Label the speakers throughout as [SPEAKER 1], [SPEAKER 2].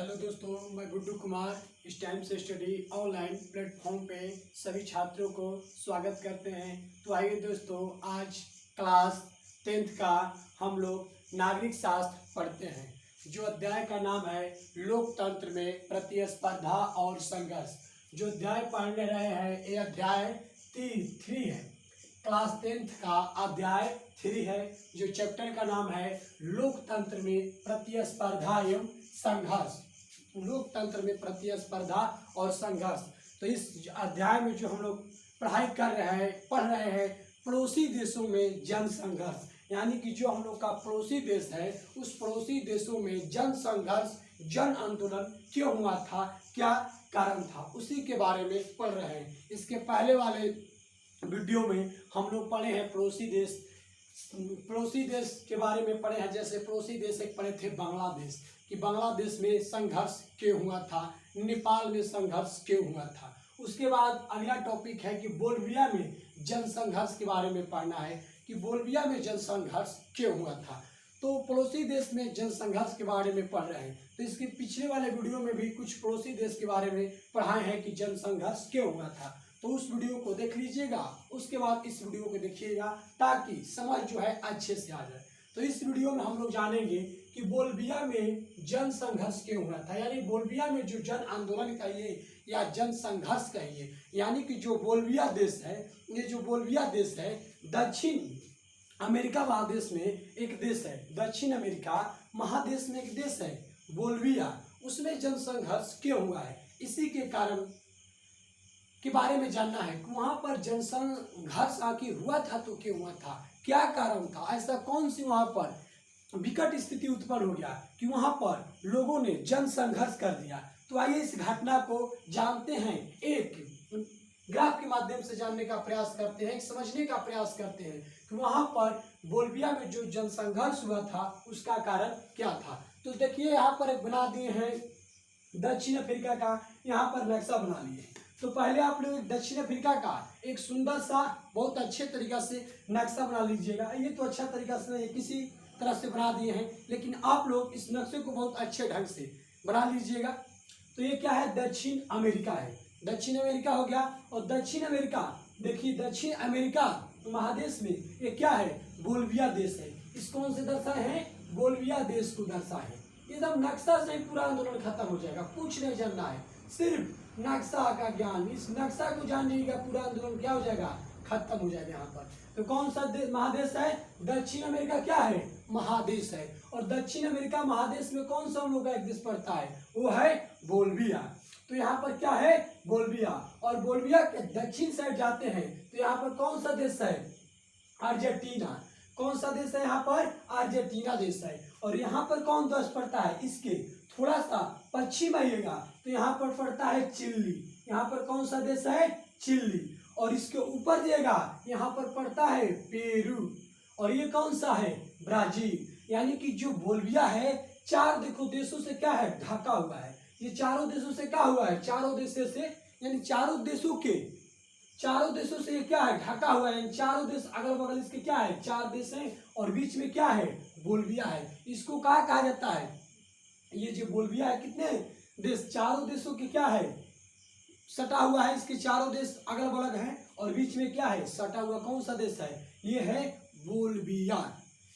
[SPEAKER 1] Hello दोस्तों, मैं गुड्डू कुमार इस टाइम से स्टडी ऑनलाइन प्लेटफॉर्म पे सभी छात्रों को स्वागत करते हैं। तो आइए दोस्तों, आज क्लास 10th का हम लोग नागरिक शास्त्र पढ़ते हैं। जो अध्याय का नाम है लोकतंत्र में प्रतिस्पर्धा और संघर्ष। जो अध्याय पढ़ने रहे हैं ये अध्याय 3 है। क्लास 10th का अध्याय 3 है, जो चैप्टर का नाम है लोकतंत्र में प्रतिस्पर्धा एवं संघर्ष। लोकतंत्र में प्रतिस्पर्धा और संघर्ष। तो इस अध्याय में जो हम लोग पढ़ाई पढ़ रहे हैं पड़ोसी देशों में जन संघर्ष, यानी कि जो हम लोग का पड़ोसी देश है उस पड़ोसी देशों में जन संघर्ष, जन आंदोलन क्यों हुआ था, क्या कारण था, उसी के बारे में पढ़ रहे हैं। इसके पहले वाले वीडियो में हम लोग पढ़े हैं पड़ोसी देश के बारे में पढ़े हैं। जैसे पड़ोसी देश एक पढ़े थे बांग्लादेश, कि बांग्लादेश में संघर्ष क्यों हुआ था, नेपाल में संघर्ष क्यों हुआ था। उसके बाद अगला टॉपिक है कि बोल्विया में जन संघर्ष के बारे में पढ़ना है, कि बोल्विया में जन संघर्ष क्यों हुआ था। तो पड़ोसी देश में जन संघर्ष के बारे में पढ़ रहे हैं। तो इसके पिछले वाले वीडियो में भी कुछ पड़ोसी देश के बारे में पढ़ाए हैं कि जन संघर्ष क्यों हुआ था। तो उस वीडियो को देख लीजिएगा, उसके बाद इस वीडियो को देखिएगा ताकि समझ जो है अच्छे से आ जाए। तो इस वीडियो में हम लोग जानेंगे कि बोल्विया में जन संघर्ष क्यों हुआ था, यानी बोल्विया में जो जन आंदोलन कहिए या जन संघर्ष कहिए, यानी कि जो बोल्विया देश है, ये जो बोल्विया देश है दक्षिण अमेरिका महादेश में एक देश है। दक्षिण अमेरिका महादेश में एक देश है बोल्विया, उसमें जन संघर्ष क्यों हुआ है, इसी के कारण के बारे में जानना है कि वहाँ पर जन संघर्ष आखिर हुआ था तो क्यों हुआ था, क्या कारण था, ऐसा कौन सी वहाँ पर विकट स्थिति उत्पन्न हो गया कि वहाँ पर लोगों ने जन संघर्ष कर दिया। तो आइए इस घटना को जानते हैं, एक ग्राफ के माध्यम से जानने का प्रयास करते हैं, समझने का प्रयास करते हैं कि वहाँ पर बोल्विया में जो जन संघर्ष हुआ था उसका कारण क्या था। तो देखिए यहाँ पर एक बना दिए हैं दक्षिण अफ्रीका का, यहाँ पर नक्शा बना लिए। तो पहले आप लोग दक्षिण अफ्रीका का एक सुंदर सा बहुत अच्छे तरीका से नक्शा बना लीजिएगा। ये तो अच्छा तरीका से नहीं, किसी तरह से बना दिए हैं, लेकिन आप लोग इस नक्शे को बहुत अच्छे ढंग से बना लीजिएगा। तो ये क्या है, दक्षिण अमेरिका है, दक्षिण अमेरिका हो गया। और दक्षिण अमेरिका देखिए, दक्षिण अमेरिका महादेश में ये क्या है, बोल्विया देश है। इस कौन से दर्शाए हैं, बोल्विया देश को दर्शाए हैं। एकदम नक्शा से ही पूरा आंदोलन खत्म हो जाएगा, कुछ नहीं जानना है, सिर्फ नक्शा का ज्ञान, इस नक्शा को जानने का पूरा आंदोलन क्या हो जाएगा, खत्म हो जाएगा। यहाँ पर तो कौन सा महादेश है, दक्षिण अमेरिका क्या है, महादेश है। और दक्षिण अमेरिका महादेश में कौन सा हम लोग का एक देश पड़ता है, वो है बोल्विया। तो यहाँ पर क्या है, बोल्विया। और बोल्विया के दक्षिण साइड जाते हैं तो यहाँ पर कौन सा देश है, अर्जेंटीना। कौन सा देश है यहाँ पर, अर्जेंटीना देश है। और यहाँ पर कौन देश पड़ता है, इसके थोड़ा सा पश्चिम आइएगा तो यहाँ पर पड़ता है चिली। यहाँ पर कौन सा देश है, चिली। और इसके ऊपर जाएगा यहाँ पर पड़ता है पेरू। और ये कौन सा है, ब्राजील। यानी कि जो बोल्विया है चार देशों से क्या है, ढका हुआ है। ये चारों देशों से क्या हुआ है, चारों देशों से, यानी चारों देशों से ये क्या है, ढका हुआ है। चारों देश अगल बगल इसके क्या है, चार देश हैं और बीच में क्या है, बोल्विया है। इसको कहा जाता है, ये जो बोल्विया है कितने देश, चारों देशों के क्या है, सटा हुआ है। इसके चारों देश अगल बगल हैं और बीच में क्या है, सटा हुआ कौन सा देश है, ये है बोल्विया।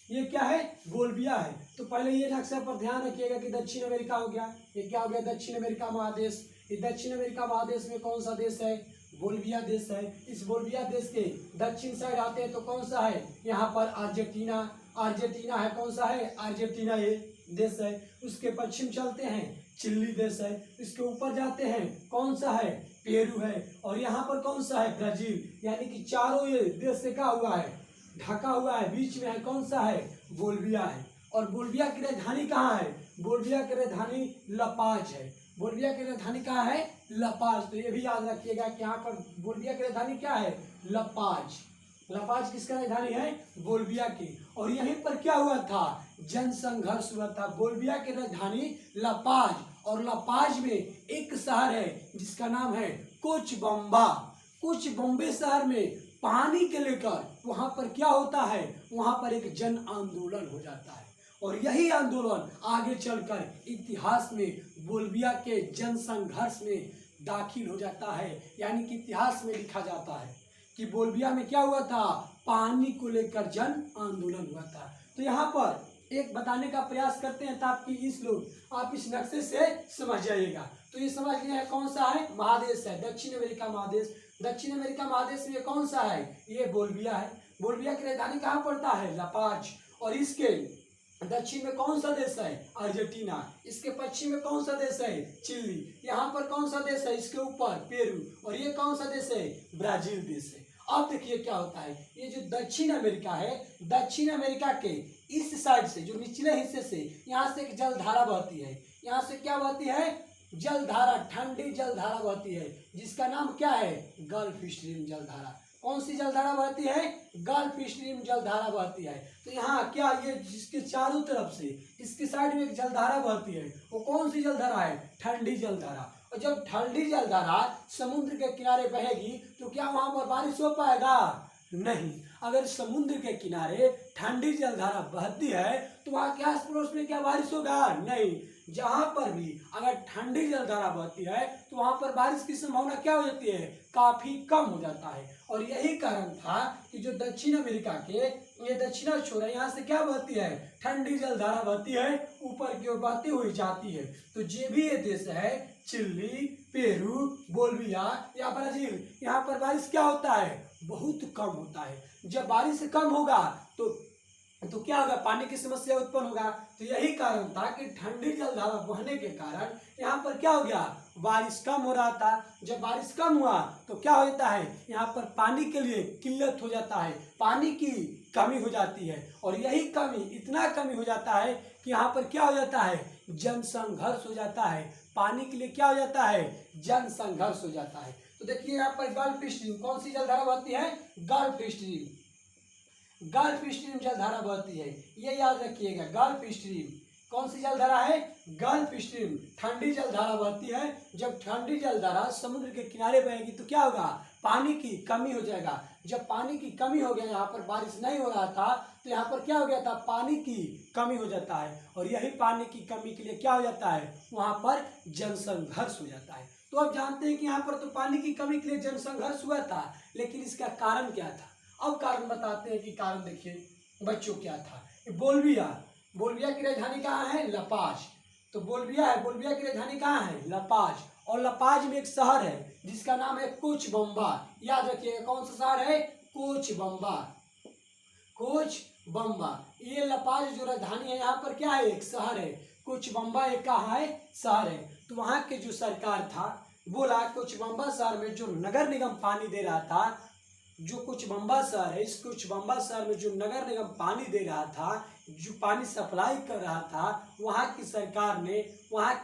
[SPEAKER 1] ये क्या है, बोल्विया है। तो पहले ये नक्शा पर ध्यान रखिएगा कि दक्षिण अमेरिका हो गया, ये क्या हो गया, दक्षिण अमेरिका महादेश। ये दक्षिण अमेरिका महादेश में कौन सा देश है, बोल्विया देश है। इस बोल्विया देश के दक्षिण साइड आते हैं तो कौन सा है, यहाँ पर अर्जेंटीना है। कौन सा है, अर्जेंटीना ये देश है। उसके पश्चिम चलते हैं चिली देश है। इसके ऊपर जाते हैं कौन सा है, पेरू है। और यहाँ पर कौन सा है, ब्राजील। यानी कि चारों ये देश से क्या हुआ है, ढका हुआ है। बीच में है कौन सा है, बोल्विया है। और बोल्विया की राजधानी कहाँ है, बोल्विया की राजधानी लपाज है। बोल्विया की राजधानी कहाँ है, लपाज। तो ये भी याद रखिएगा कि यहाँ पर बोल्विया की राजधानी क्या है, लपाज। लपाज किसका राजधानी है, बोल्विया की। और यहीं पर क्या हुआ था, जन संघर्ष हुआ था। बोल्विया की राजधानी लपाज, और लपाज में एक शहर है जिसका नाम है कोचबम्बा। कोचबम्बे शहर में पानी के लेकर वहां पर क्या होता है, वहां पर एक जन आंदोलन हो जाता है। और यही आंदोलन आगे चलकर इतिहास में बोल्बिया के जन संघर्ष में दाखिल हो जाता है, यानी कि इतिहास में लिखा जाता है कि बोल्बिया में क्या हुआ था, पानी को लेकर जन आंदोलन हुआ था। तो यहाँ पर एक बताने का प्रयास करते हैं ताकि आप इस नक्शे से समझ जाइएगा। तो ये समझ लिया है कौन सा है, महादेश है दक्षिण अमेरिका महादेश। दक्षिण अमेरिका महादेश में कौन सा है, ये बोल्बिया है। बोल्बिया की राजधानी कहाँ पड़ता है, लापाज। और इसके दक्षिण में कौन सा देश है, अर्जेंटीना। इसके पश्चिम में कौन सा देश है, चिली। यहाँ पर कौन सा देश है, इसके ऊपर पेरू। और ये कौन सा देश है, ब्राजील देश है। अब देखिए क्या होता है, ये जो दक्षिण अमेरिका है, दक्षिण अमेरिका के इस साइड से जो निचले हिस्से से यहाँ से एक जलधारा बहती है। यहाँ से क्या बहती है, जलधारा, ठंडी जलधारा बहती है, जिसका नाम क्या है, गल्फ स्ट्रीम जलधारा। कौन सी जलधारा बहती है, गल्फ स्ट्रीम जलधारा बहती है। तो यहाँ क्या, ये जिसके चारों तरफ से इसके साइड में एक जलधारा बहती है, वो कौन सी जलधारा है, ठंडी जलधारा। और जब ठंडी जलधारा समुद्र के किनारे बहेगी तो क्या वहां पर बारिश हो पाएगा, नहीं। अगर समुद्र के किनारे ठंडी जलधारा बहती है तो वहां के आस पड़ोस में क्या बारिश होगा, नहीं। जहां पर भी अगर ठंडी जलधारा बहती है तो वहां पर बारिश की संभावना क्या हो जाती है, काफी कम हो जाता है। और यही कारण था कि जो दक्षिण अमेरिका के ये दक्षिण छोर है, यहाँ से क्या बहती है, ठंडी जलधारा बहती है, ऊपर की ओर बहती हुई जाती है। तो जो भी ये देश है, चिली, पेरू, बोल्विया या ब्राजील, यहाँ पर बारिश क्या होता है, बहुत कम होता है। जब बारिश कम होगा तो क्या होगा, पानी की समस्या उत्पन्न होगा। तो यही कारण था कि ठंडी जलधारा बहने के कारण यहाँ पर क्या हो गया, बारिश कम हो रहा था। जब बारिश कम हुआ तो क्या होता है, यहाँ पर पानी के लिए किल्लत हो जाता है, पानी की कमी हो जाती है। और यही कमी, इतना कमी हो जाता है कि यहाँ पर क्या हो जाता है, जनसंघर्ष हो जाता है। पानी के लिए क्या हो जाता है, जनसंघर्ष हो जाता है। तो देखिए यहाँ पर गल्फ स्ट्रीम, कौन सी जलधारा बहती है, गल्फ स्ट्रीम, गल्फ स्ट्रीम जलधारा बहती है, ये याद रखिएगा। गल्फ स्ट्रीम कौन सी जलधारा है, गल्फ स्ट्रीम, ठंडी जलधारा बहती है। जब ठंडी जलधारा समुद्र के किनारे बहेगी तो क्या होगा, पानी की कमी हो जाएगा। जब पानी की कमी हो गया, यहाँ पर बारिश नहीं हो रहा था तो यहाँ पर क्या हो गया था, पानी की कमी हो जाता है। और यही पानी की कमी के लिए क्या हो जाता है, वहाँ पर जनसंघर्ष हो जाता है। तो अब जानते हैं कि यहाँ पर तो पानी की कमी के लिए जनसंघर्ष हुआ था, लेकिन इसका कारण क्या था। अब कारण बताते हैं कि कारण देखिए बच्चों क्या था। बोल्बिया, बोल्बिया की राजधानी कहाँ है, लापाज। तो बोल्बिया है, बोल्बिया की राजधानी कहाँ है, लापाज। और लापाज में एक शहर है जिसका नाम है कोचबम्बा। याद रखिए कौन सा शहर है, कोचबम्बा, कोचबम्बा। ये लापाज जो राजधानी है, यहाँ पर क्या है, एक शहर है। कोचबम्बा एक कहाँ है, शहर है। तो वहाँ के जो सरकार था बोला, कोचबम्बा शहर में जो नगर निगम पानी दे रहा था, जो कोचबम्बा शहर है, इस कोचबम्बा शहर में जो नगर निगम पानी दे रहा था, जो पानी सप्लाई कर रहा था, वहाँ की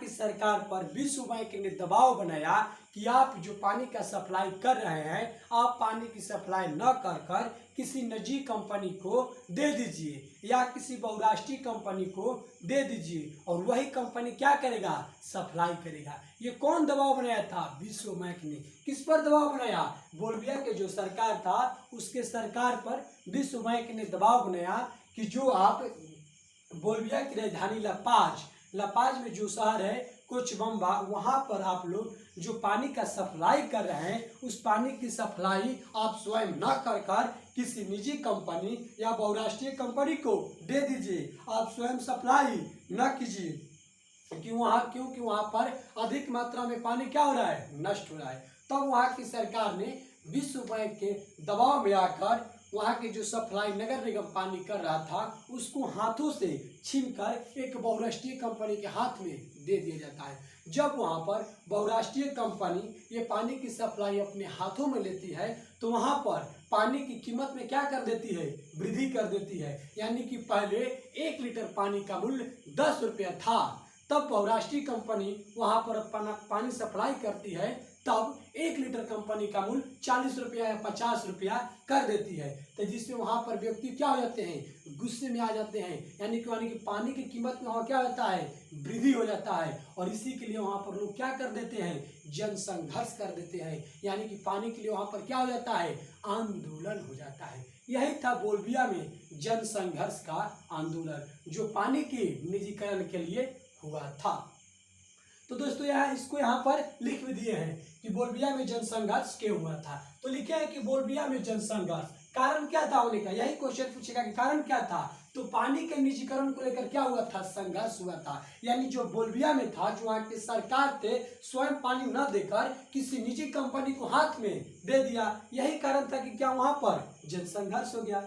[SPEAKER 1] सरकार पर विश्व बैंक ने दबाव बनाया कि आप जो पानी का सप्लाई कर रहे हैं, आप पानी की सप्लाई न कर किसी निजी कंपनी को दे दीजिए या किसी बहुराष्ट्रीय कंपनी को दे दीजिए, और वही कंपनी क्या करेगा, सप्लाई करेगा। ये कौन दबाव बनाया था, विश्व बैंक ने। किस पर दबाव बनाया, बोल्बिया के जो सरकार था उसके सरकार पर विश्व बैंक ने दबाव बनाया कि जो आप बोल्बिया की राजधानी लापाज में जो शहर है कोचबम्बा, वहाँ पर आप लोग जो पानी का सप्लाई कर रहे हैं, उस पानी की सप्लाई आप स्वयं न कर किसी निजी कंपनी या बहुराष्ट्रीय कंपनी को दे दीजिए। आप स्वयं सप्लाई न कीजिए, क्योंकि वहाँ पर अधिक मात्रा में पानी क्या हो रहा है, नष्ट हो रहा है। तब वहाँ की सरकार ने विश्व बैंक के दबाव में आकर वहाँ के जो सप्लाई नगर निगम पानी कर रहा था उसको हाथों से छीनकर एक बहुराष्ट्रीय कंपनी के हाथ में दे दिया जाता है। जब वहाँ पर बहुराष्ट्रीय कंपनी ये पानी की सप्लाई अपने हाथों में लेती है तो वहाँ पर पानी की कीमत में क्या कर देती है, वृद्धि कर देती है। यानी कि पहले 1 लीटर पानी का मूल्य 10 रुपया था, तब बहुराष्ट्रीय कंपनी वहाँ पर पानी सप्लाई करती है, तब 1 लीटर कंपनी का मूल्य 40 रुपया या 50 रुपया कर देती है। तो जिससे वहाँ पर व्यक्ति क्या हो जाते हैं, गुस्से में आ जाते हैं। यानी कि पानी की कीमत में वहाँ क्या होता है, वृद्धि हो जाता है। और इसी के लिए वहाँ पर लोग क्या कर देते हैं, जनसंघर्ष कर देते हैं। यानी कि पानी के लिए वहाँ पर क्या हो जाता है, आंदोलन हो जाता है। यही था बोल्बिया में जन संघर्ष का आंदोलन, जो पानी के निजीकरण के लिए हुआ था। तो दोस्तों इसको यहाँ पर लिख भी दिए हैं कि बोल्बिया में जन संघर्ष क्यों हुआ था। तो लिखे हैं कि बोल्बिया में जन संघर्ष, कारण क्या था होने का, यही क्वेश्चन पूछेगा कि कारण क्या था। तो पानी के निजीकरण को लेकर क्या हुआ था, संघर्ष हुआ था। यानी जो बोल्बिया में था, जो वहाँ के सरकार थे, स्वयं पानी न देकर किसी निजी कंपनी को हाथ में दे दिया। यही कारण था कि क्या वहां पर जन संघर्ष हो गया।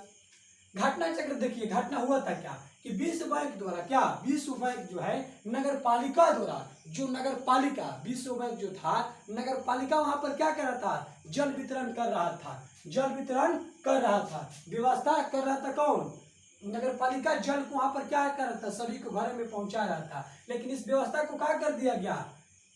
[SPEAKER 1] घटना चक्र देखिए, घटना हुआ था क्या कि विश्व बैंक द्वारा, क्या विश्व बैंक जो है नगर पालिका द्वारा, जो नगर पालिका विश्व बैंक जो था, नगर पालिका वहां पर क्या कर रहा था, जल वितरण कर रहा था, जल वितरण कर रहा था, व्यवस्था कर रहा था। कौन, नगर पालिका जल को वहां पर क्या कर रहा था, सभी को घर में पहुंचा रहा था। लेकिन इस व्यवस्था को क्या कर दिया गया,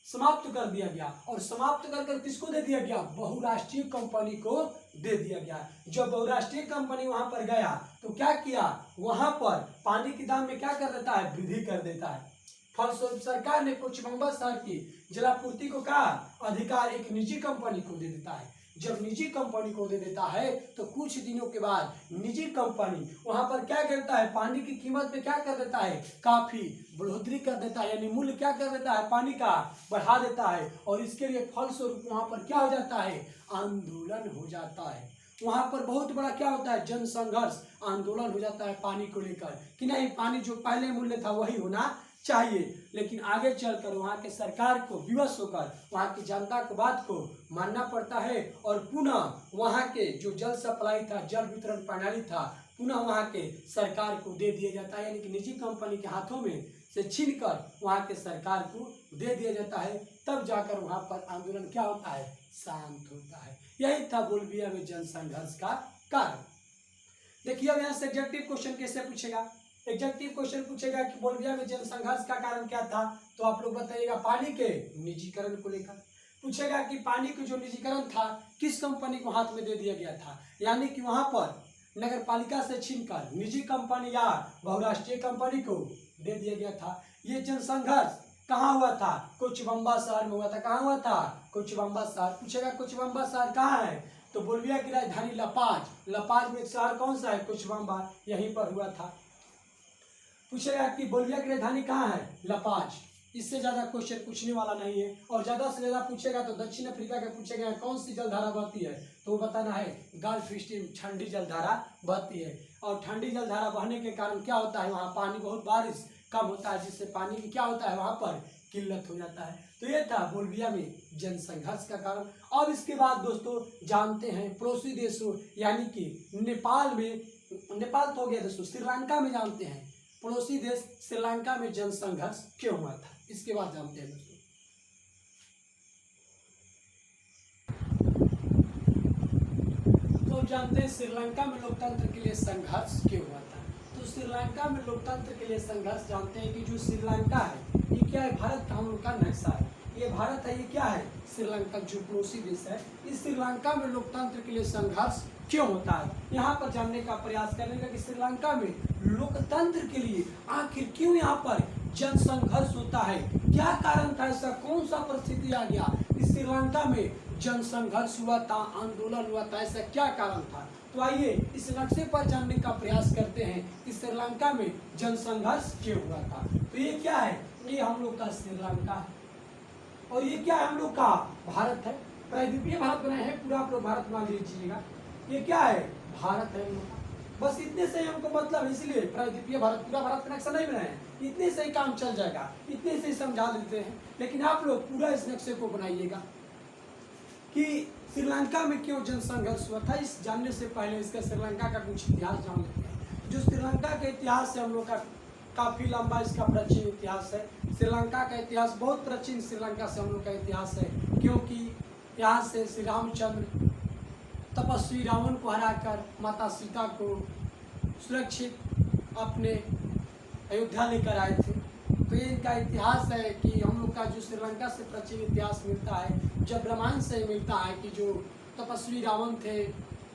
[SPEAKER 1] समाप्त कर दिया गया। और समाप्त कर किसको दे दिया गया, बहुराष्ट्रीय कंपनी को दे दिया गया। जब बहुराष्ट्रीय कंपनी वहां पर गया तो क्या किया, वहां पर पानी के दाम में क्या कर देता है, वृद्धि कर देता है। फलस्वरूप सरकार ने कोचीबंबा शहर की जलापूर्ति को का अधिकार एक निजी कंपनी को दे देता है। जब निजी कंपनी को दे देता है तो कुछ दिनों के बाद निजी कंपनी वहां पर क्या करता है, पानी की कीमत में क्या कर देता है, काफी बढ़ोतरी कर देता है। यानी मूल्य क्या कर देता है, पानी का बढ़ा देता है। और इसके लिए फलस्वरूप वहां पर क्या हो जाता है, आंदोलन हो जाता है। वहां पर बहुत बड़ा क्या होता है, जन संघर्ष आंदोलन हो जाता है पानी को लेकर कि नहीं, पानी जो पहले मूल्य था वही होना चाहिए। लेकिन आगे चलकर वहां के सरकार को विवश होकर वहां की जनता को बात को मानना पड़ता है और पुनः वहां के जो जल सप्लाई था, जल वितरण प्रणाली था, पुनः वहां के सरकार को दे दिया जाता है। यानी कि निजी कंपनी के हाथों में से छीनकर वहां के सरकार को दे दिया जाता है। तब जाकर वहां पर आंदोलन क्या होता है, शांत होता है। यही था बोल्बिया में जन संघर्ष का कारण। देखिए अब यहाँ से एग्जेक्टिव क्वेश्चन कैसे पूछेगा। एग्जेक्टिव क्वेश्चन पूछेगा कि बोल्बिया में जन संघर्ष का कारण क्या था, तो आप लोग बताइएगा पानी के निजीकरण को लेकर। पूछेगा कि पानी का जो निजीकरण था किस कंपनी को हाथ में दे दिया गया था, यानी कि वहां पर नगर पालिका से छीनकर निजी कंपनी या बहुराष्ट्रीय कंपनी को दे दिया गया था। ये जन संघर्ष कहाँ हुआ था, कोचीबंबा शहर में हुआ था। कहाँ हुआ था, कोचीबंबा शहर। पूछेगा कोचीबंबा शहर कहाँ है, तो बोल्बिया की राजधानी लपाज, लपाज में एक शहर कौन सा है, कोचीबंबा, यहीं पर हुआ था। पूछेगा कि बोल्बिया की राजधानी कहाँ है, लपाज। इससे ज्यादा क्वेश्चन पूछने वाला नहीं है। और ज्यादा से ज्यादा पूछेगा तो दक्षिण अफ्रीका का पूछेगा कौन सी जलधारा बहती है, तो वो बताना है गल्फ स्ट्रीम, ठंडी जलधारा बहती है। और ठंडी जलधारा बहने के कारण क्या होता है, वहाँ पानी बहुत बारिश कम होता है, जिससे पानी की क्या होता है, वहाँ पर किल्लत हो जाता है। तो ये था बोल्बिया में जन संघर्ष का कारण। अब इसके बाद दोस्तों जानते हैं पड़ोसी देशों यानी कि नेपाल में, नेपाल तो हो गया दोस्तों, श्रीलंका में जानते हैं पड़ोसी देश श्रीलंका में जन संघर्ष क्यों हुआ था। इसके बाद जानते हैं दोस्तों। तो जानते हैं श्रीलंका में लोकतंत्र के लिए संघर्ष क्यों हुआ था। तो श्रीलंका में लोकतंत्र के लिए संघर्ष जानते हैं कि जो श्रीलंका है ये क्या है, भारत का हम लोग का नक्शा है, ये भारत है, ये क्या है, श्रीलंका जो पड़ोसी देश है। इस श्रीलंका में लोकतंत्र के लिए संघर्ष क्यों होता है, यहाँ पर जानने का प्रयास करेंगे कि श्रीलंका में लोकतंत्र के लिए आखिर क्यों यहाँ पर जन संघर्ष होता है, क्या कारण था, ऐसा कौन सा परिस्थिति आ गया इस श्रीलंका में जन संघर्ष हुआ था, आंदोलन हुआ था, ऐसा क्या कारण था। तो आइए इस नक्शे पर जानने का प्रयास करते हैं कि श्रीलंका में जन संघर्ष क्यों हुआ था। तो ये क्या है, ये हम लोग का श्रीलंका है और ये क्या है, हम लोग का भारत है। प्रायद्वीपीय भारत बनाए हैं, पूरा आप लोग भारत मान लीजिएगा। ये क्या है, भारत है हम लोग का। बस इतने से ही हमको मतलब, इसलिए प्रायद्वीपीय भारत, पूरा भारत का नक्शा नहीं बनाए हैं, इतने से ही काम चल जाएगा, इतने से ही समझा देते हैं। लेकिन आप लोग पूरा इस नक्शे को बनाइएगा कि श्रीलंका में क्यों जन संघर्ष हुआ था। इस जानने से पहले इसका श्रीलंका का कुछ इतिहास जान लेते हैं। जो श्रीलंका का इतिहास है हम लोग का काफी लंबा, इसका प्राचीन इतिहास है। श्रीलंका का इतिहास बहुत प्राचीन, श्रीलंका से हम लोग का इतिहास है, क्योंकि यहाँ से श्री रामचंद्र तपस्वी रावण को हराकर माता सीता को सुरक्षित अपने अयोध्या लेकर आए थे। तो ये इनका इतिहास है कि हम लोग का जो श्रीलंका से प्राचीन इतिहास मिलता है, जब रामायण से मिलता है कि जो तपस्वी रावण थे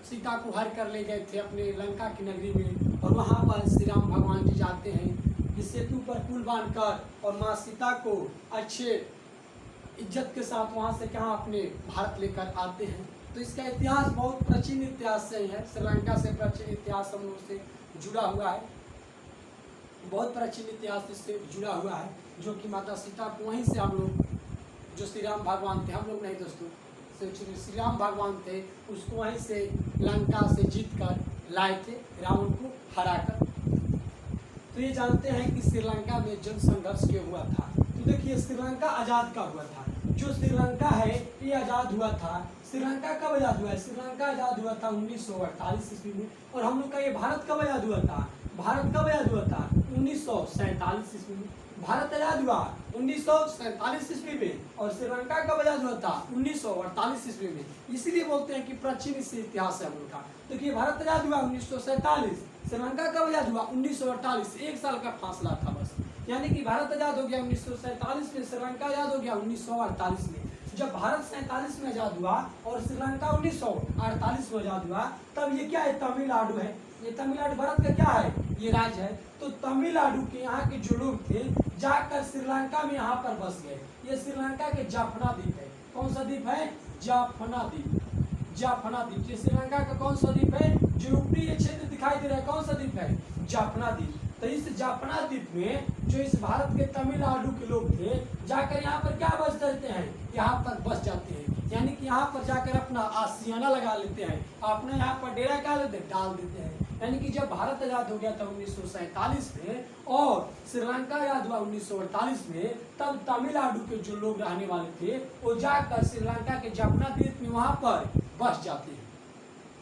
[SPEAKER 1] सीता को हर कर ले गए थे अपने लंका की नगरी में, और वहाँ पर श्री राम भगवान जी जाते हैं इस सेतु पर पुल बांधकर और माँ सीता को अच्छे इज्जत के साथ वहाँ से कहाँ अपने भारत लेकर आते हैं। तो इसका इतिहास बहुत प्राचीन इतिहास से ही है। श्रीलंका से प्राचीन इतिहास हम लोग से जुड़ा हुआ है, बहुत प्राचीन इतिहास इससे जुड़ा हुआ है, जो कि माता सीता को वहीं से हम लोग, जो श्री राम भगवान थे, हम लोग नहीं दोस्तों, श्री राम भगवान थे, उसको वहीं से लंका से जीत कर लाए थे, रावण को हराकर। तो ये जानते हैं कि श्रीलंका में जन संघर्ष क्यों हुआ था। तो देखिए श्रीलंका आज़ाद कब हुआ था। जो श्रीलंका है ये आज़ाद हुआ था। श्रीलंका कब आज़ाद हुआ है? श्रीलंका आज़ाद हुआ था 1948 ईस्वी में। और हम लोग का ये भारत कब आज़ाद हुआ था? भारत कब आज़ाद हुआ था? 1947 ईस्वी में। भारत आज़ाद हुआ 1947 ईस्वी में और श्रीलंका कब आज़ाद हुआ था? 1948 ईस्वी में। इसीलिए बोलते हैं कि प्राचीन इतिहास है हम लोग का। देखिए भारत आज़ाद हुआ 1947, श्रीलंका कब आज़ाद हुआ? 1948। एक साल का फासला था बस। यानी कि भारत आज़ाद हो गया 1947 में, श्रीलंका आज़ाद हो गया 1948 में। जब भारत 47 में आज़ाद हुआ और श्रीलंका 1948 में आज़ाद हुआ, तब ये क्या है? तमिलनाडु है। ये तमिलनाडु भारत का क्या है? ये राज्य है। तो तमिलनाडु के यहाँ के जो लोग थे जाकर श्रीलंका में यहाँ पर बस गए। ये श्रीलंका के जाफना द्वीप है। कौन सा द्वीप है? जाफना द्वीप। जाफना द्वीप ये श्रीलंका का कौन सा द्वीप है? जो ऊपरी ये क्षेत्र दिखाई दे रहा है, कौन सा द्वीप है? जाफना द्वीप। तो इस जाफना द्वीप में जो इस भारत के तमिलनाडु के लोग थे जाकर यहाँ पर क्या बस करते हैं? यहाँ पर बस जाते हैं। यानी कि यहाँ पर जाकर अपना आशियाना लगा लेते हैं, अपना यहाँ पर डेरा डाल देते हैं। यानी कि जब भारत आज़ाद हो गया था 1947 में और श्रीलंका आज़ाद हुआ 1948 में, तब तमिलनाडु के जो लोग रहने वाले थे वो जाकर श्रीलंका के जाफना द्वीप में वहाँ पर बस जाते हैं।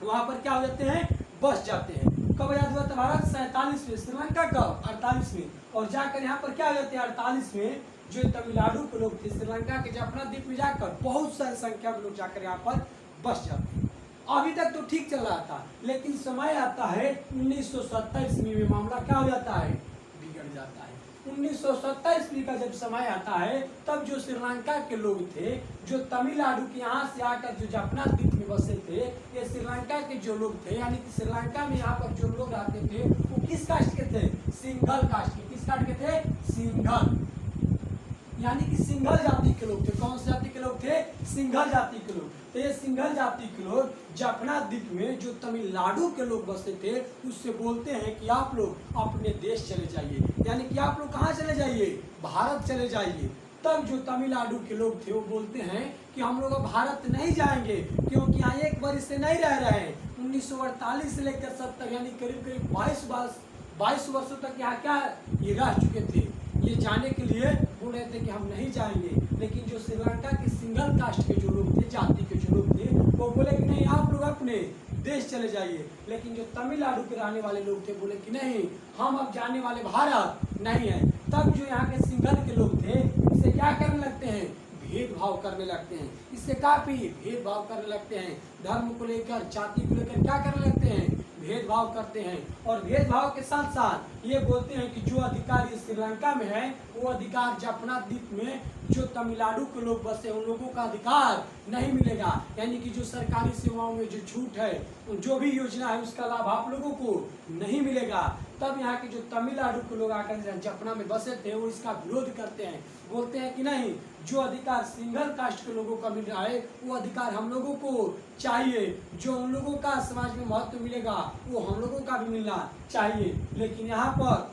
[SPEAKER 1] वहाँ पर क्या हो जाते हैं? बस जाते हैं। कब आज़ाद हुआ था भारत? 47 में। श्रीलंका कब? 48 में। और जाकर यहाँ पर क्या हो जाते हैं? 48 में जो तमिलनाडु के लोग थे श्रीलंका के जाफना द्वीप में जाकर बहुत सारी संख्या में लोग जाकर यहाँ पर बस जाते हैं। अभी तक तो ठीक चल रहा था, लेकिन समय आता है 1970 ईस्वी में मामला क्या हो जाता है? बिगड़ जाता है। 1970 ईस्वी का जब समय आता है, तब जो श्रीलंका के लोग थे, जो तमिलनाडु के यहाँ से आकर जो जाफना द्वीप में बसे थे, ये श्रीलंका के जो लोग थे, यानी कि श्रीलंका में यहाँ पर जो लोग रहते थे वो किस कास्ट के थे? सिंघल कास्ट के। किस कास्ट के थे? सिंघल। यानी कि सिंघल जाति के लोग थे। कौन सी जाति के लोग थे? सिंघल जाति के लोग। तो ये सिंघल जाति के लोग जाफना द्वीप में जो तमिलनाडु के लोग बसते थे उससे बोलते हैं कि आप लोग अपने देश चले जाइए। यानी कि आप लोग कहाँ चले जाइए? भारत चले जाइए। तब जो तमिलनाडु के लोग थे वो बोलते हैं कि हम लोग भारत नहीं जाएंगे, क्योंकि यहाँ एक बार इससे नहीं रह रहे हैं। 1948 से लेकर 70 यानी करीब करीब 22 वर्षों तक यहाँ क्या ये रह चुके थे। ये जाने के लिए बोल रहे थे कि हम नहीं जाएंगे, लेकिन जो श्रीलंका के सिंगल कास्ट के जो लोग थे, जाति के जो लोग थे, वो बोले कि नहीं आप लोग अपने देश चले जाइए। लेकिन जो तमिलनाडु के रहने वाले लोग थे बोले कि नहीं, हम अब जाने वाले भारत नहीं है। तब जो यहाँ के सिंघल के लोग थे इससे क्या करने लगते हैं? भेदभाव करने लगते हैं। इससे काफी भेदभाव करने लगते हैं। धर्म को लेकर, जाति को लेकर क्या करने लगते हैं? भेदभाव करते हैं। और भेदभाव के साथ साथ ये बोलते हैं कि जो अधिकार ये श्रीलंका में है वो अधिकार जाफना द्वीप में जो तमिलनाडु के लोग बसे उन लोगों का अधिकार नहीं मिलेगा। यानी कि जो सरकारी सेवाओं में जो छूट है, जो भी योजना है उसका लाभ आप लोगों को नहीं मिलेगा। तब यहाँ के जो तमिलनाडु के लोग आकर जाफना में बसे थे वो इसका विरोध करते हैं। बोलते हैं कि नहीं, जो अधिकार सिंगल कास्ट के लोगों का मिल रहा है वो अधिकार हम लोगों को चाहिए। जो उन लोगों का समाज में महत्व मिलेगा वो हम लोगों का भी मिलना चाहिए। लेकिन यहाँ पर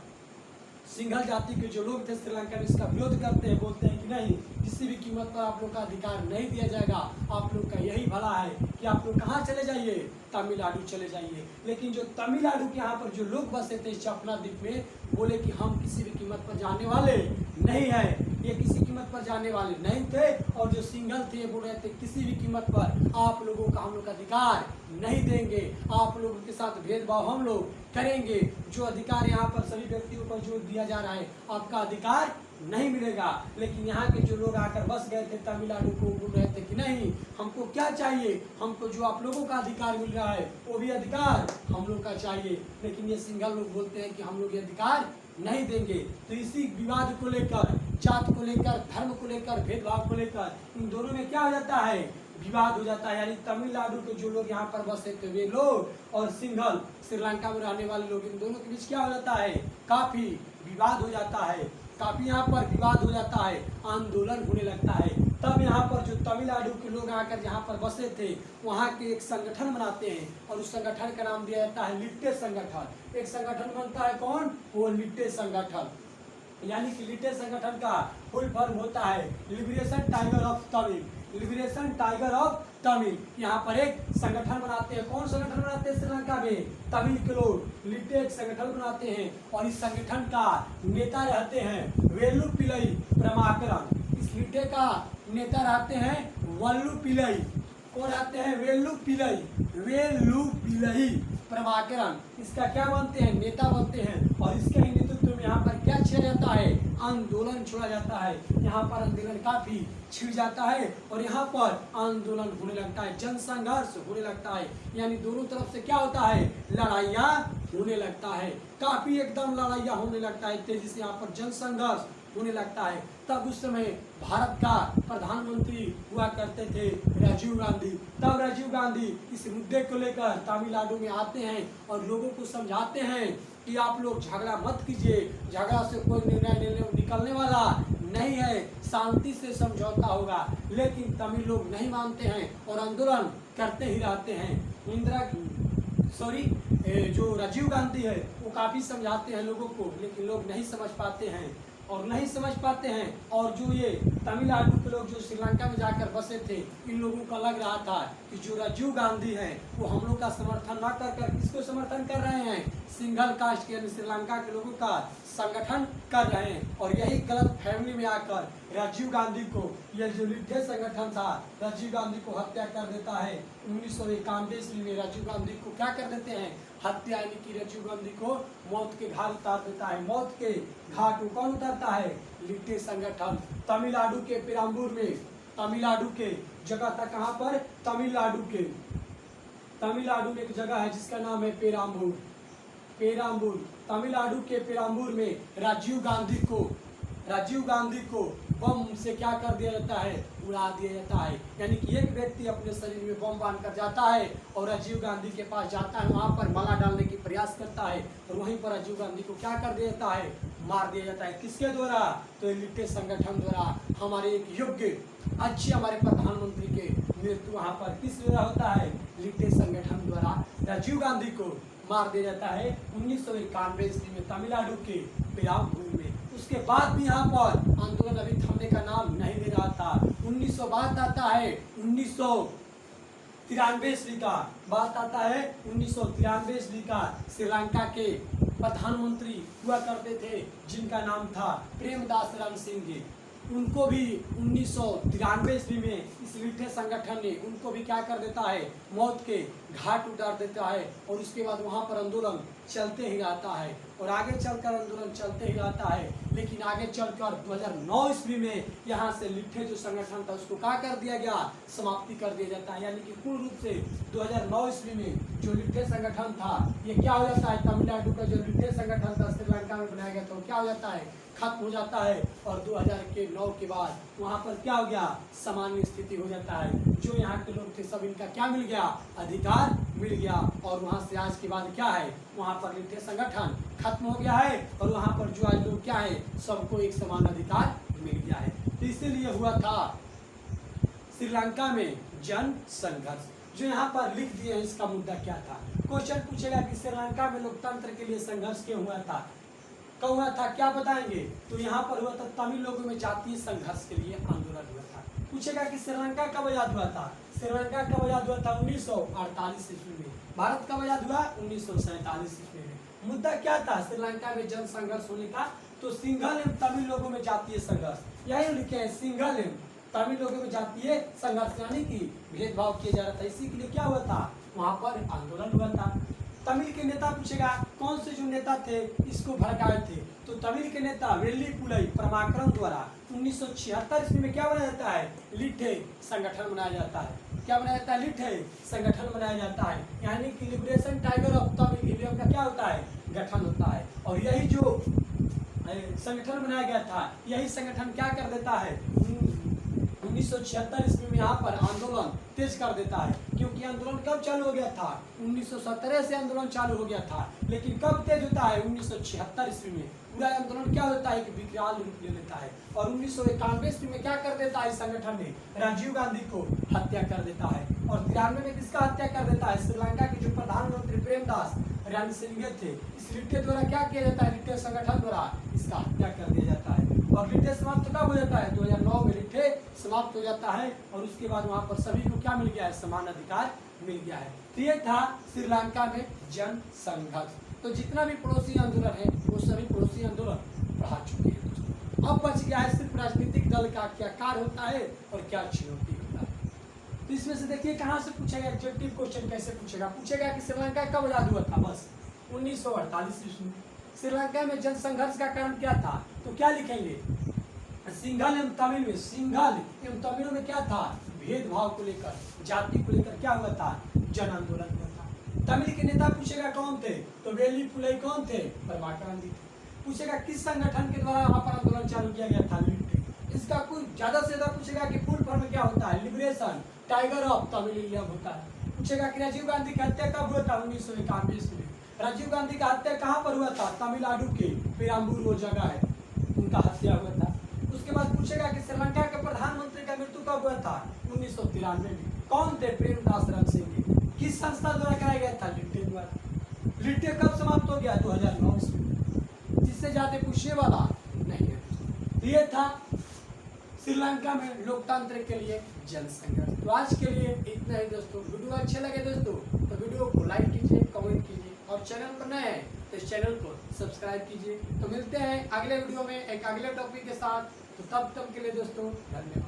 [SPEAKER 1] सिंघल जाति के जो लोग थे श्रीलंका में इसका विरोध करते हैं। बोलते हैं कि नहीं, किसी भी कीमत पर आप लोग का अधिकार नहीं दिया जाएगा। आप लोग का यही भला है कि आप लोग कहाँ चले जाइए? तमिलनाडु चले जाइए। लेकिन जो तमिलनाडु के यहाँ पर जो लोग बसे थे जाफना द्वीप में बोले कि हम किसी भी कीमत पर जाने वाले नहीं है। ये किसी कीमत पर जाने वाले नहीं थे। और जो सिंघल थे बोल रहे थे किसी भी कीमत पर आप लोगों का हम लोग अधिकार नहीं देंगे, आप लोगों के साथ भेदभाव हम लोग करेंगे। जो अधिकार यहाँ पर सभी व्यक्तियों पर जो दिया जा रहा है आपका अधिकार नहीं मिलेगा। लेकिन यहाँ के जो लोग आकर बस गए थे तमिलनाडु को बोल रहे थे कि नहीं, हमको क्या चाहिए? हमको जो आप लोगों का अधिकार मिल रहा है वो भी अधिकार हम लोग का चाहिए। लेकिन ये सिंघल लोग बोलते हैं कि हम लोग ये अधिकार नहीं देंगे। तो इसी विवाद को लेकर, जात को लेकर, धर्म को लेकर, भेदभाव को लेकर इन दोनों में क्या हो जाता है? विवाद हो जाता है। यानी तमिलनाडु के जो लोग यहाँ पर बसे थे वे लोग और सिंघल श्रीलंका में रहने वाले लोग, इन दोनों के बीच क्या हो जाता है? काफी विवाद हो जाता है। काफी यहाँ पर विवाद हो जाता है, आंदोलन होने लगता है। तब यहाँ पर जो तमिलनाडु के लोग आकर यहाँ पर बसे थे वहाँ के एक संगठन बनाते हैं और उस संगठन का नाम दिया जाता है लिट्टे संगठन। एक संगठन बनता है कौन, वो लिट्टे संगठन, यानी कि लिट्टे संगठन का फुल फॉर्म होता है liberation tiger of Tamil, liberation tiger of Tamil. यहाँ पर एक संगठन बनाते हैं। कौन संगठन बनाते हैं श्रीलंका में, तमिल के लोग लिट्टे एक संगठन बनाते हैं और इस संगठन का नेता रहते हैं वेलुपिल्लई प्रभाकरन। इस लिट्टे का नेता रहते हैं वल्लुपिल्लई, कौन रहते हैं, वेलुपिल्लई प्रभाकरन। इसका क्या बनते हैं, नेता बनते हैं और इसके ही नेतृत्व में यहाँ पर क्या छिड़ा जाता है, आंदोलन छोड़ा जाता है। यहाँ पर आंदोलन काफी छिड़ जाता है और यहाँ पर आंदोलन होने लगता है, जन संघर्ष होने लगता है, यानी दोनों तरफ से क्या होता है, लड़ाइयाँ होने लगता है, काफी एकदम लड़ाइयाँ होने लगता है, तेजी से यहाँ पर जन संघर्ष होने लगता है। तब उस समय भारत का प्रधानमंत्री हुआ करते थे राजीव गांधी। तब राजीव गांधी इस मुद्दे को लेकर तमिलनाडु में आते हैं और लोगों को समझाते हैं कि आप लोग झगड़ा मत कीजिए, झगड़ा से कोई निर्णय निकलने वाला नहीं है, शांति से समझौता होगा। लेकिन तमिल लोग नहीं मानते हैं और आंदोलन करते ही रहते हैं। जो राजीव गांधी है वो काफ़ी समझाते हैं लोगों को, लेकिन लोग नहीं समझ पाते हैं और जो ये तमिलनाडु के लोग जो श्रीलंका में जाकर बसे थे, इन लोगों को लग रहा था कि जो राजीव गांधी है वो हम लोग का समर्थन न कर किसको समर्थन कर रहे हैं, सिंगल कास्ट के यानी श्रीलंका के लोगों का संगठन कर रहे हैं। और यही गलत फैमिली में आकर राजीव गांधी को, यह जो लिट्टे संगठन था, राजीव गांधी को हत्या कर देता है। 1991 ईस्वी में राजीव गांधी को क्या कर देते हैं, हत्या, यानी कि राजीव गांधी को मौत के घाट उतार देता है। मौत के घाट को कौन उतारता है, लिट्टे संगठन। तमिलनाडु के पेराम्बूर में, तमिलनाडु के जगह था कहाँ पर, तमिलनाडु में एक जगह है जिसका नाम है पेराम्बूर। तमिलनाडु के पेराम्बूर में राजीव गांधी को बम से क्या कर दिया जाता है, उड़ा दिया जाता है। यानी कि एक व्यक्ति अपने शरीर में बम बांध कर जाता है और राजीव गांधी के पास जाता है, वहां पर माला डालने की प्रयास करता है और वहीं पर राजीव गांधी को क्या कर दिया जाता है, मार दिया जाता है। किसके द्वारा, तो लिट्टे संगठन द्वारा। हमारे एक योग्य अच्छे हमारे प्रधानमंत्री के मृत्यु वहाँ पर किस द्वारा होता है, लिट्टे संगठन द्वारा राजीव गांधी को मार दिया जाता है 1991 ईस्वी में तमिलनाडु के पेराम्बूर में। उसके बाद भी यहाँ पर आंदोलन अभी थमने का नाम नहीं ले रहा था। 1900 बात आता है 1993 ईस्वी का, बात आता है 1993 ईस्वी का। श्रीलंका के प्रधानमंत्री हुआ करते थे जिनका नाम था प्रेमदास रणसिंह जी। उनको भी 1993 ईस्वी में इस लिट्टे संगठन ने उनको भी क्या कर देता है, मौत के घाट उतार देता है और उसके बाद वहाँ पर आंदोलन चलते ही रहता है और आगे चलकर आंदोलन चलते ही रहता है। लेकिन आगे चलकर 2009 ईस्वी में यहाँ से लिट्टे जो संगठन था उसको क्या कर दिया गया, समाप्ति कर दिया जाता है। यानी कि पूर्ण रूप से 2009 ईस्वी में जो लिट्टे संगठन था ये क्या हो जाता है, तमिलनाडु का जो लिट्टे संगठन था श्रीलंका में बनाया गया था वो क्या हो जाता है, खत्म हो जाता है। और 2009 के बाद वहाँ पर क्या हो गया, सामान्य स्थिति हो जाता है। जो यहाँ के लोग थे सब इनका क्या मिल गया, अधिकार मिल गया। और वहाँ से आज के बाद क्या है, वहाँ पर लिट्टे संगठन खत्म हो गया है और वहाँ पर जो आज लोग क्या है, सबको एक समान अधिकार मिल गया है। तो इसीलिए हुआ था श्रीलंका में जन संघर्ष। जो यहाँ पर लिख दिए हैं इसका मुद्दा क्या था। क्वेश्चन पूछेगा कि श्रीलंका में लोकतंत्र के लिए संघर्ष क्यों हुआ था, कब हुआ था, क्या बताएंगे। तो यहाँ पर हुआ था तमिल लोगों में जातीय संघर्ष के लिए आंदोलन हुआ था। पूछेगा कि श्रीलंका कब आजाद हुआ था, श्रीलंका कब आजाद हुआ था 1948 ईस्वी में। भारत कब आजाद हुआ 1947 ईस्वी में। मुद्दा क्या था, श्रीलंका में जन संघर्ष होने का। तो सिंघल एवं तमिल लोगों में जातीय संघर्ष, यही लिखे हैं सिंघल एवं तमिल लोगों में जातीय संघर्ष, यानी कि भेदभाव किया जा रहा था। इसी के लिए क्या हुआ था, वहाँ पर आंदोलन हुआ था। तमिल के नेता पूछेगा कौन से जो नेता थे इसको भड़काए थे। तो तमिल के नेता वेल्लुपिल्लई प्रभाकरन द्वारा 1976 ईस्वी में क्या बनाया जाता है, लिट्टे संगठन बनाया जाता है। क्या बनाया जाता है, लिट्टे संगठन बनाया जाता है। यानी कि लिबरेशन टाइगर ऑफ तमिल का क्या होता है, गठन होता है। और यही जो संगठन बनाया गया था, यही संगठन क्या कर देता है 1976 ईस्वी में यहाँ पर आंदोलन तेज कर देता है। क्योंकि आंदोलन कब चालू हो गया था? 1917 से आंदोलन चालू हो गया था, लेकिन कब तेज होता है? 1976 ईस्वी में पूरा आंदोलन क्या होता है कि विकराल रूप ले लेता है। और 1991 ईस्वी में क्या कर देता है? इस संगठन ने राजीव गांधी को हत्या कर देता है। और 93 में किसका हत्या कर देता है? श्रीलंका के जो प्रधानमंत्री प्रेमदास रणसिंघे थे, इस लिट्टे द्वारा क्या किया जाता है? लिट्टे संगठन द्वारा इसका हत्या कर दिया जाता है। और लिट्टे समाप्त कब हो जाता है? 2009 में लिट्टे समाप्त हो जाता है और उसके बाद वहां पर सभी को क्या मिल गया है? समान अधिकार मिल गया है। तो ये था श्रीलंका में जन संघर्ष। तो जितना भी पड़ोसी आंदोलन है वो सभी पड़ोसी आंदोलन पढ़ा चुके हैं दोस्तों। अब बच गया है सिर्फ राजनीतिक दल का क्या कार्य होता है और क्या चुनौती होता है। तो इसमें से देखिए कहाँ से पूछेगा, एग्जेक्टिव क्वेश्चन कैसे पूछेगा? पूछेगा कि श्रीलंका कब आजाद हुआ था? बस 1948 ईस्वी में। श्रीलंका में जन संघर्ष का कारण क्या था? तो क्या लिखेंगे? सिंघल एवं तमिल में, सिंघल एवं तमिल में क्या था? भेदभाव को लेकर, जाति को लेकर क्या हुआ था? जन आंदोलन हुआ था। तमिल के नेता पूछेगा कौन थे? तो वेली पुलई कौन थे? प्रभाकर गांधी थे। पूछेगा किस संगठन के द्वारा वहां पर आंदोलन चालू किया गया था? लिट्टे। इसका कुछ ज्यादा से ज्यादा पूछेगा कि फुल फॉर्म क्या होता है? Liberation tiger of Tamil India होता है। पूछेगा कि राजीव गांधी की हत्या कब हुआ था? 1991 ईस्वी में। राजीव गांधी का हत्या कहाँ पर हुआ था? तमिलनाडु के पेराम्बूर वो जगह है, उनका हत्या हुआ था। उसके बाद पूछेगा कि श्रीलंका के प्रधानमंत्री का मृत्यु कब हुआ था? 1993 में। कौन थे? प्रेमदास रणसिंघे। किस संस्था द्वारा कराया गया था? लिट्टे द्वारा। लिट्टे कब समाप्त हो गया? 2009 ईस्वी में। जिससे जाते पूछने वाला नहीं है। ये था श्रीलंका में लोकतंत्र के लिए जनसंघर्ष। तो आज के लिए इतना ही दोस्तों। वीडियो अच्छे लगे दोस्तों तो वीडियो को लाइक कीजिए, कमेंट कीजिए और चैनल पर नए हैं तो इस चैनल को सब्सक्राइब कीजिए। तो मिलते हैं अगले वीडियो में एक अगले टॉपिक के साथ। तो तब तक के लिए दोस्तों धन्यवाद।